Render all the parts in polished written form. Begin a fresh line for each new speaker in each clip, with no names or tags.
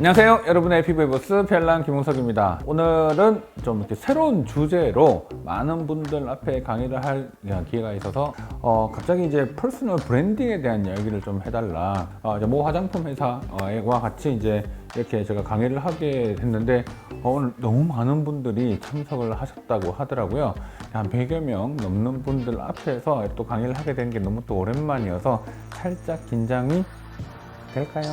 안녕하세요, 여러분의 피부의 보스 별난 김홍석입니다. 오늘은 좀 이렇게 새로운 주제로 많은 분들 앞에 강의를 할 기회가 있어서 갑자기 이제 퍼스널 브랜딩에 대한 이야기를 좀 해달라. 이제 모 화장품 회사와 같이 이제 이렇게 제가 강의를 하게 됐는데 오늘 너무 많은 분들이 참석을 하셨다고 하더라고요. 한 100여 명 넘는 분들 앞에서 또 강의를 하게 된 게 너무 또 오랜만이어서 살짝 긴장이 될까요?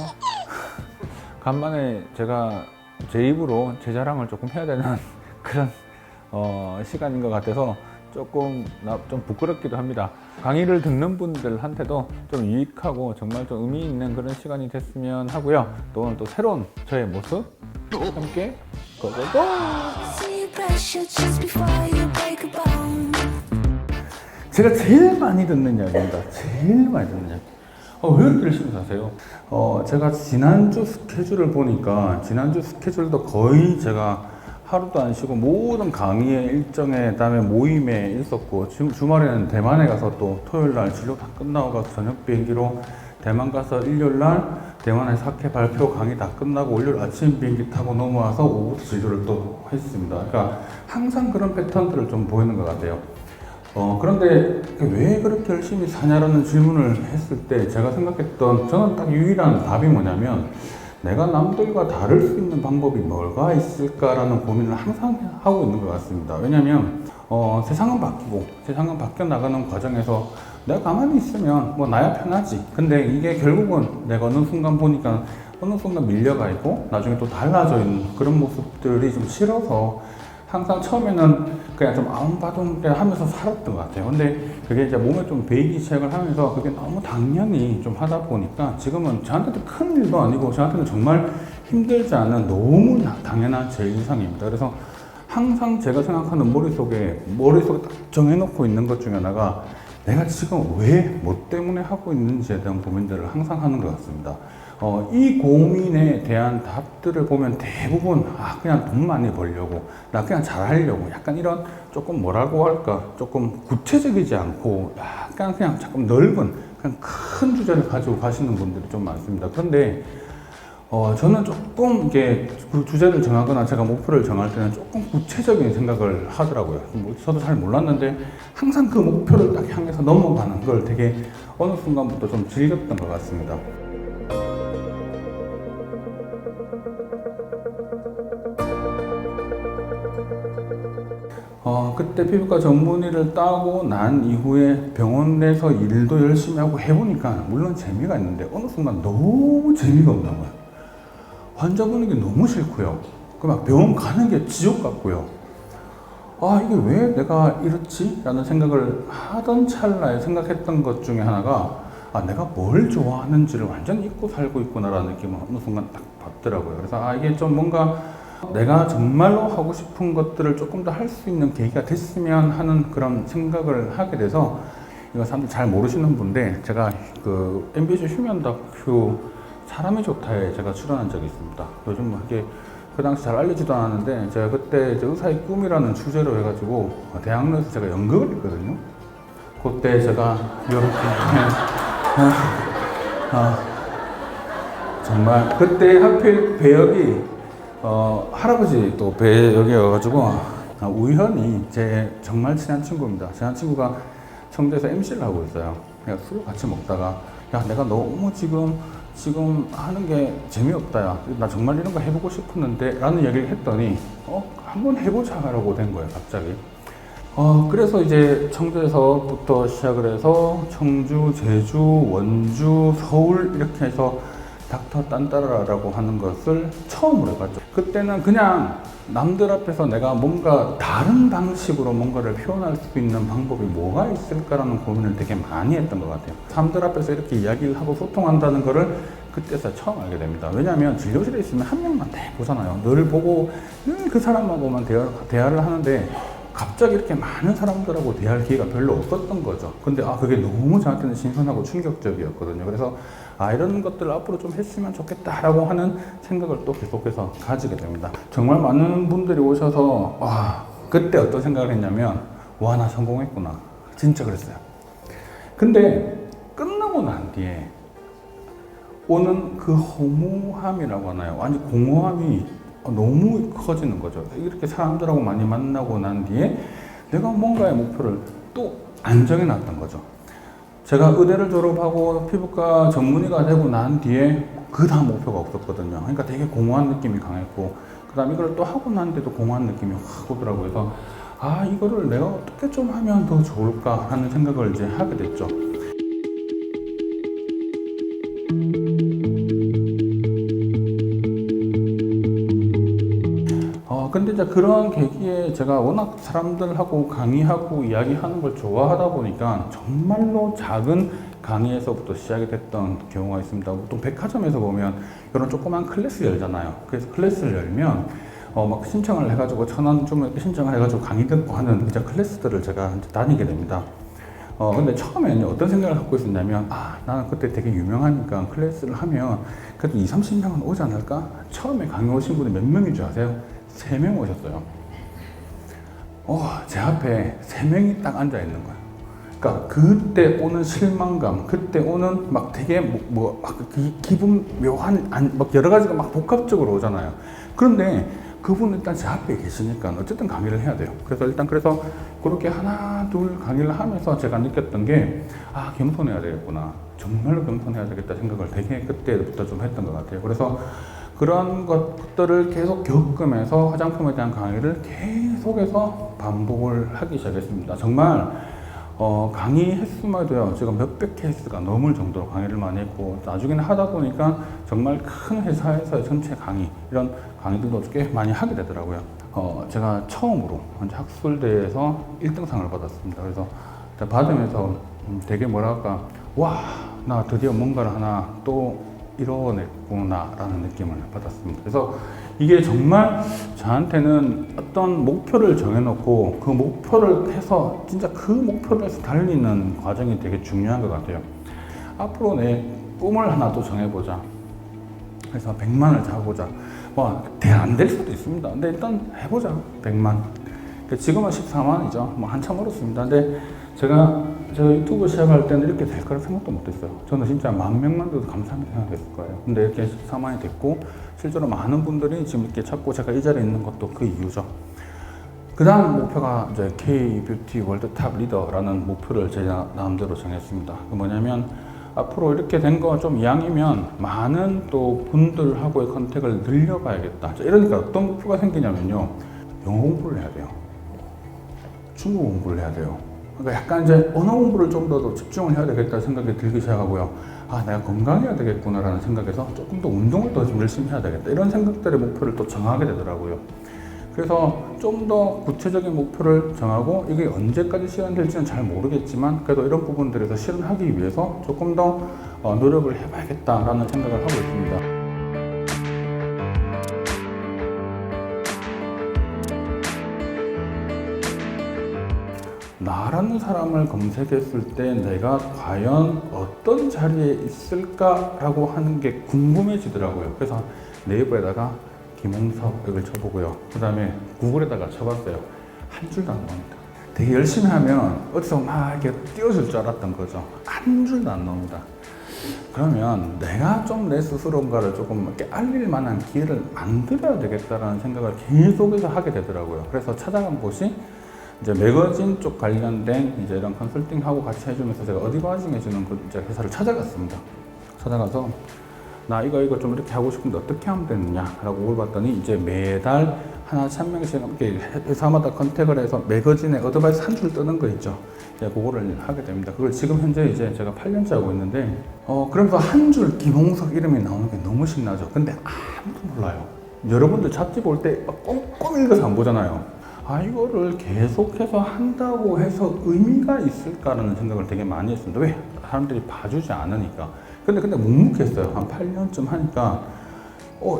간만에 제가 제 입으로 제 자랑을 조금 해야 되는 그런 시간인 것 같아서 조금 부끄럽기도 합니다. 강의를 듣는 분들한테도 좀 유익하고 정말 좀 의미 있는 그런 시간이 됐으면 하고요. 또 오늘 또 새로운 저의 모습 함께 고고고! 제가 제일 많이 듣는 이야기입니다. 제일 많이 듣는 이야기. 왜 이렇게 열심히 사세요? 제가 지난주 스케줄을 보니까 지난주 스케줄도 거의 제가 하루도 안 쉬고 모든 강의의 일정에 그다음에 모임에 있었고 주말에는 대만에 가서 또 토요일 날 진료 다 끝나고 가서 저녁 비행기로 대만 가서 일요일 날 대만에서 학회 발표 강의 다 끝나고 월요일 아침 비행기 타고 넘어와서 오후부터 진료를 또 했습니다. 그러니까 항상 그런 패턴들을 좀 보이는 것 같아요. 그런데 왜 그렇게 열심히 사냐라는 질문을 했을 때 제가 생각했던 저는 딱 유일한 답이 뭐냐면 내가 남들과 다를 수 있는 방법이 뭐가 있을까라는 고민을 항상 하고 있는 것 같습니다. 왜냐면 세상은 바뀌고 세상은 바뀌어 나가는 과정에서 내가 가만히 있으면 뭐 나야 편하지. 근데 이게 결국은 내가 어느 순간 보니까 어느 순간 밀려가 있고 나중에 또 달라져 있는 그런 모습들이 좀 싫어서 항상 처음에는 그냥 좀 아웅바둥 하면서 살았던 것 같아요. 근데 그게 이제 몸에 좀 배이기 시작을 하면서 그게 너무 당연히 좀 하다 보니까 지금은 저한테도 큰 일도 아니고 저한테는 정말 힘들지 않은 너무 당연한 제 일상입니다. 그래서 항상 제가 생각하는 머릿속에 딱 정해놓고 있는 것 중에 하나가 내가 지금 왜, 뭐 때문에 하고 있는지에 대한 고민들을 항상 하는 것 같습니다. 이 고민에 대한 답들을 보면 대부분 그냥 돈 많이 벌려고 나 그냥 잘하려고 약간 이런 조금 뭐라고 할까 조금 구체적이지 않고 약간 그냥 조금 넓은 그냥 큰 주제를 가지고 가시는 분들이 좀 많습니다. 그런데 저는 조금 이게 그 주제를 정하거나 제가 목표를 정할 때는 조금 구체적인 생각을 하더라고요. 저도 잘 몰랐는데 항상 그 목표를 딱 향해서 넘어가는 걸 되게 어느 순간부터 좀 즐겼던 것 같습니다. 그때 피부과 전문의를 따고 난 이후에 병원에서 일도 열심히 하고 해보니까 물론 재미가 있는데 어느 순간 너무 재미가 없는 거예요. 환자 보는 게 너무 싫고요. 막 병원 가는 게 지옥 같고요. 이게 왜 내가 이렇지? 라는 생각을 하던 찰나에 생각했던 것 중에 하나가 내가 뭘 좋아하는지를 완전히 잊고 살고 있구나라는 느낌을 어느 순간 딱 받더라고요. 그래서 이게 좀 뭔가 내가 정말로 하고 싶은 것들을 조금 더 할 수 있는 계기가 됐으면 하는 그런 생각을 하게 돼서 이거 사람들 잘 모르시는 분인데 제가 그 MBC 휴면 다큐 사람이 좋다에 제가 출연한 적이 있습니다. 요즘 뭐 이게 그 당시 잘 알려지도 않았는데 제가 그때 이제 의사의 꿈이라는 주제로 해가지고 대학로에서 제가 연극을 했거든요. 그때 제가 이렇게 정말 그때 하필 배역이 할아버지 또 배역이어가지고 우연히 제 정말 친한 친구입니다. 친한 친구가 청주에서 MC를 하고 있어요. 그냥 술을 같이 먹다가 내가 너무 지금 하는 게 재미없다. 나 정말 이런 거 해보고 싶었는데 라는 얘기를 했더니 한번 해보자 라고 된 거예요, 갑자기. 그래서 이제 청주에서부터 시작을 해서 청주, 제주, 원주, 서울 이렇게 해서 닥터 딴따라라고 하는 것을 처음으로 해봤죠. 그때는 그냥 남들 앞에서 내가 뭔가 다른 방식으로 뭔가를 표현할 수 있는 방법이 뭐가 있을까라는 고민을 되게 많이 했던 것 같아요. 사람들 앞에서 이렇게 이야기를 하고 소통한다는 거를 그때서 처음 알게 됩니다. 왜냐하면 진료실에 있으면 한 명만 다 보잖아요. 늘 보고 늘 그 사람하고만 대화를 하는데 갑자기 이렇게 많은 사람들하고 대할 기회가 별로 없었던 거죠. 근데 그게 너무 저한테는 신선하고 충격적이었거든요. 그래서 이런 것들을 앞으로 좀 했으면 좋겠다라고 하는 생각을 또 계속해서 가지게 됩니다. 정말 많은 분들이 오셔서 그때 어떤 생각을 했냐면 나 성공했구나. 진짜 그랬어요. 근데 끝나고 난 뒤에 오는 그 허무함이라고 하나요? 아니 공허함이 너무 커지는 거죠. 이렇게 사람들하고 많이 만나고 난 뒤에 내가 뭔가의 목표를 또 안 정해놨던 거죠. 제가 의대를 졸업하고 피부과 전문의가 되고 난 뒤에 그 다음 목표가 없었거든요. 그러니까 되게 공허한 느낌이 강했고, 그 다음 이걸 또 하고 난데도 공허한 느낌이 확 오더라고요. 그래서 이거를 내가 어떻게 좀 하면 더 좋을까 하는 생각을 이제 하게 됐죠. 근데 이제 그런 계기에 제가 워낙 사람들하고 강의하고 이야기하는 걸 좋아하다 보니까 정말로 작은 강의에서부터 시작이 됐던 경우가 있습니다. 보통 백화점에서 보면 이런 조그만 클래스 열잖아요. 그래서 클래스를 열면 막 신청을 해가지고 1,000원 좀 이렇게 신청을 해가지고 강의 듣고 하는 이제 클래스들을 제가 이제 다니게 됩니다. 근데 처음에는 어떤 생각을 갖고 있었냐면, 나는 그때 되게 유명하니까 클래스를 하면 그래도 2, 30명은 오지 않을까? 처음에 강의 오신 분이 몇 명인 줄 아세요? 3명 오셨어요. 제 앞에 3명이 딱 앉아 있는 거예요. 그러니까 그때 오는 실망감, 그때 오는 막 되게 기분 묘한, 막 여러 가지가 막 복합적으로 오잖아요. 그런데 그분은 일단 제 앞에 계시니까 어쨌든 강의를 해야 돼요. 그래서 그렇게 하나, 둘 강의를 하면서 제가 느꼈던 게, 겸손해야 되겠구나. 정말로 겸손해야 되겠다 생각을 되게 그때부터 좀 했던 것 같아요. 그래서 그런 것들을 계속 겪으면서 화장품에 대한 강의를 계속해서 반복을 하기 시작했습니다. 정말 강의 횟수마도요, 제가 몇백 케이스가 넘을 정도로 강의를 많이 했고, 나중에는 하다 보니까 정말 큰 회사에서의 전체 강의, 이런 강의들도 꽤 많이 하게 되더라고요. 제가 처음으로 학술대에서 1등상을 받았습니다. 그래서 받으면서 되게 나 드디어 뭔가를 하나 또 이뤄냈구나라는 느낌을 받았습니다. 그래서 이게 정말 저한테는 어떤 목표를 정해놓고 그 목표를 해서 진짜 그 목표를 해서 달리는 과정이 되게 중요한 것 같아요. 앞으로 내 꿈을 하나 또 정해보자. 그래서 100만을 잡아보자. 안 될 수도 있습니다. 근데 일단 해보자. 100만. 지금은 14만이죠. 한참 어렵습니다. 근데 제가 유튜브 시작할 때는 이렇게 될 거라 생각도 못했어요. 저는 진짜 10,000명만 돼도 감사하게 생각했을 거예요. 근데 이렇게 14만이 됐고, 실제로 많은 분들이 지금 이렇게 찾고 제가 이 자리에 있는 것도 그 이유죠. 그 다음 목표가 이제 K-뷰티 월드 탑 리더라는 목표를 제가 나름대로 정했습니다. 그 뭐냐면, 앞으로 이렇게 된 거 좀 이왕이면 많은 또 분들하고의 컨택을 늘려가야겠다. 이러니까 어떤 목표가 생기냐면요. 영어 공부를 해야 돼요. 중국어 공부를 해야 돼요. 그러니까 약간 이제 언어 공부를 좀 더 집중을 해야 되겠다 생각이 들기 시작하고요. 내가 건강해야 되겠구나라는 생각에서 조금 더 운동을 더 좀 열심히 해야 되겠다. 이런 생각들의 목표를 또 정하게 되더라고요. 그래서 좀 더 구체적인 목표를 정하고, 이게 언제까지 실현될지는 잘 모르겠지만 그래도 이런 부분들에서 실현하기 위해서 조금 더 노력을 해봐야겠다라는 생각을 하고 있습니다. 나라는 사람을 검색했을 때 내가 과연 어떤 자리에 있을까라고 하는 게 궁금해지더라고요. 그래서 네이버에다가 김홍석을 쳐보고요. 그 다음에 구글에다가 쳐봤어요. 한 줄도 안 나옵니다. 되게 열심히 하면 어디서 막 이렇게 띄워줄 줄 알았던 거죠. 한 줄도 안 나옵니다. 그러면 내가 좀 내 스스로인가를 조금 이렇게 알릴 만한 기회를 만들어야 되겠다라는 생각을 계속해서 하게 되더라고요. 그래서 찾아간 곳이 이제 매거진 쪽 관련된 이제 이런 컨설팅하고 같이 해주면서 제가 어디바징 해주는 그 이제 회사를 찾아갔습니다. 찾아가서 나 이거 좀 이렇게 하고 싶은데 어떻게 하면 되느냐라고 물어봤더니, 이제 매달 하나 1,000명씩 이렇게 회사마다 컨택을 해서 매거진에 어드바이스 한 줄 뜨는 거 있죠. 이제 그거를 하게 됩니다. 그걸 지금 현재 이제 제가 8년째 하고 있는데, 그러면서 한 줄 김홍석 이름이 나오는 게 너무 신나죠. 근데 아무도 몰라요. 여러분들 잡지 볼 때 꼼꼼히 읽어서 안 보잖아요. 이거를 계속해서 한다고 해서 의미가 있을까라는 생각을 되게 많이 했습니다. 왜? 사람들이 봐주지 않으니까. 근데 묵묵했어요. 한 8년쯤 하니까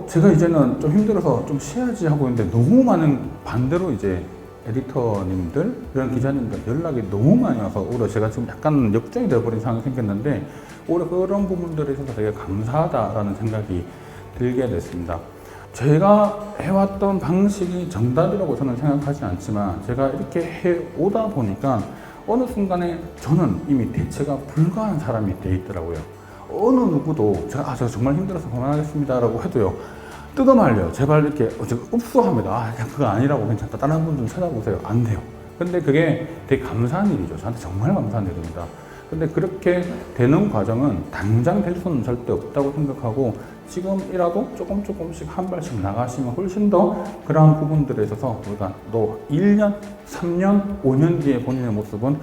제가 이제는 좀 힘들어서 좀 쉬어야지 하고 있는데, 너무 많은 반대로 이제 에디터님들, 이런 기자님들 연락이 너무 많이 와서 오히려 제가 지금 약간 역정이 되어버린 상황이 생겼는데, 오히려 그런 부분들에 있어서 되게 감사하다라는 생각이 들게 됐습니다. 제가 해왔던 방식이 정답이라고 저는 생각하지 않지만, 제가 이렇게 해오다 보니까 어느 순간에 저는 이미 대체가 불가한 사람이 돼 있더라고요. 어느 누구도 제가 정말 힘들어서 그만하겠습니다라고 해도요. 뜯어 말려요. 제발 이렇게 제가 읍소합니다. 그냥 그거 아니라고 괜찮다. 다른 분 좀 찾아보세요. 안 돼요. 근데 그게 되게 감사한 일이죠. 저한테 정말 감사한 일입니다. 근데 그렇게 되는 과정은 당장 될 수는 절대 없다고 생각하고 지금이라도 조금씩 한 발씩 나가시면 훨씬 더 그러한 부분들에 있어서 우리가 또 1년, 3년, 5년 뒤에 본인의 모습은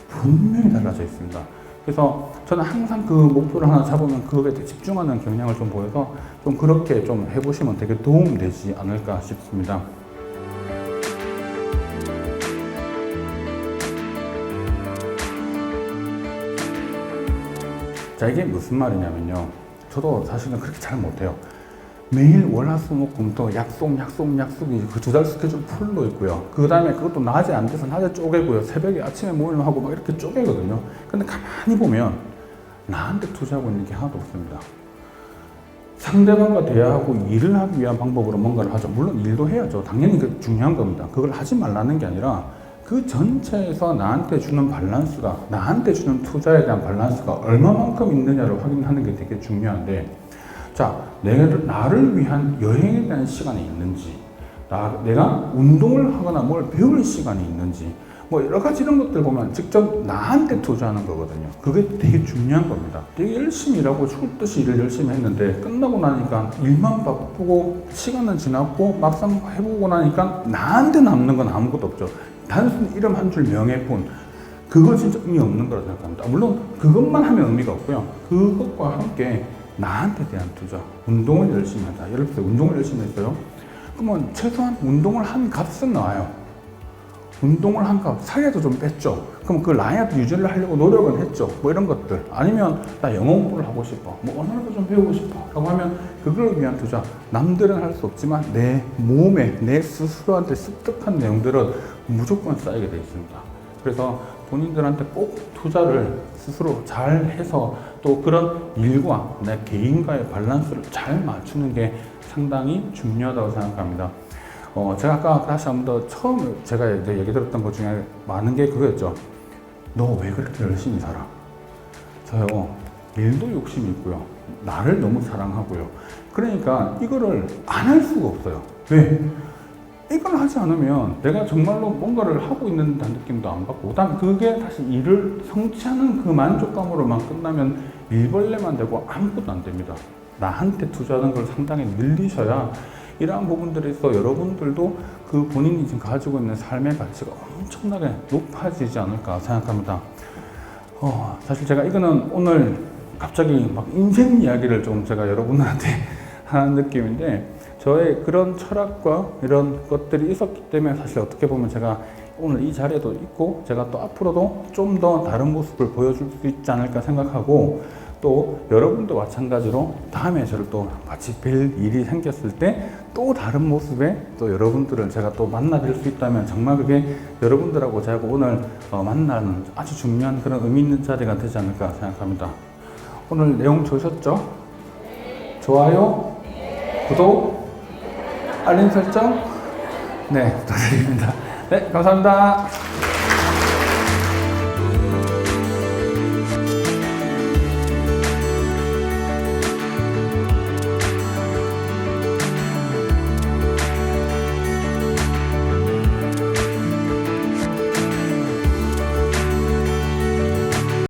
분명히 달라져 있습니다. 그래서 저는 항상 그 목표를 하나 잡으면 그거에 집중하는 경향을 좀 보여서 좀 그렇게 좀 해보시면 되게 도움되지 않을까 싶습니다. 자, 이게 무슨 말이냐면요. 저도 사실은 그렇게 잘 못해요. 매일 월화수목금토 약속이 그 2달 스케줄 풀로 있고요. 그 다음에 그것도 낮에 안 돼서 낮에 쪼개고요. 새벽에 아침에 모임하고 막 이렇게 쪼개거든요. 근데 가만히 보면 나한테 투자하고 있는 게 하나도 없습니다. 상대방과 대화하고 일을 하기 위한 방법으로 뭔가를 하죠. 물론 일도 해야죠. 당연히 그 중요한 겁니다. 그걸 하지 말라는 게 아니라 그 전체에서 나한테 주는 밸런스가, 나한테 주는 투자에 대한 밸런스가 얼마만큼 있느냐를 확인하는 게 되게 중요한데, 자, 나를 위한 여행에 대한 시간이 있는지, 내가 운동을 하거나 뭘 배울 시간이 있는지, 뭐 여러 가지 이런 것들 보면 직접 나한테 투자하는 거거든요. 그게 되게 중요한 겁니다. 되게 열심히 일하고 죽을 듯이 일을 열심히 했는데 끝나고 나니까 일만 바쁘고 시간은 지났고 막상 해보고 나니까 나한테 남는 건 아무것도 없죠. 단순히 이름 한 줄 명예뿐. 그거 진짜 의미 없는 거라고 생각합니다. 물론 그것만 하면 의미가 없고요. 그것과 함께 나한테 대한 투자. 운동을 열심히 하자. 예를 들어서 운동을 열심히 했어요. 그러면 최소한 운동을 한 값은 나와요. 운동을 한 값, 살이라도 좀 뺐죠. 그럼 그 라인업 유지를 하려고 노력은 했죠. 뭐 이런 것들. 아니면 나 영어 공부를 하고 싶어. 뭐 언어를 좀 배우고 싶어. 라고 하면 그걸 위한 투자. 남들은 할 수 없지만 내 몸에, 내 스스로한테 습득한 내용들은 무조건 쌓이게 되어 있습니다. 그래서 본인들한테 꼭 투자를 스스로 잘 해서 또 그런 일과 내 개인과의 밸런스를 잘 맞추는 게 상당히 중요하다고 생각합니다. 제가 아까 다시 한 번 더 처음 제가 이제 얘기 들었던 것 중에 많은 게 그거였죠. 너 왜 그렇게 열심히 살아? 저요, 일도 욕심이 있고요. 나를 너무 사랑하고요. 그러니까 이거를 안 할 수가 없어요. 왜? 이걸 하지 않으면 내가 정말로 뭔가를 하고 있는 느낌도 안 받고, 그다음에 그게 다시 일을 성취하는 그 만족감으로만 끝나면 일벌레만 되고 아무것도 안 됩니다. 나한테 투자하는 걸 상당히 늘리셔야 이러한 부분들에 있어 여러분들도 그 본인이 지금 가지고 있는 삶의 가치가 엄청나게 높아지지 않을까 생각합니다. 사실 제가 이거는 오늘 갑자기 막 인생 이야기를 좀 제가 여러분들한테 하는 느낌인데, 저의 그런 철학과 이런 것들이 있었기 때문에 사실 어떻게 보면 제가 오늘 이 자리에도 있고 제가 또 앞으로도 좀 더 다른 모습을 보여줄 수 있지 않을까 생각하고, 또 여러분도 마찬가지로 다음에 저를 또 같이 뵐 일이 생겼을 때 또 다른 모습의 또 여러분들을 제가 또 만나뵐 수 있다면 정말 그게 여러분들하고 제가 오늘 만나는 아주 중요한 그런 의미 있는 자리가 되지 않을까 생각합니다. 오늘 내용 좋으셨죠? 좋아요, 구독, 알림 설정, 네, 부탁드립니다. 네, 감사합니다.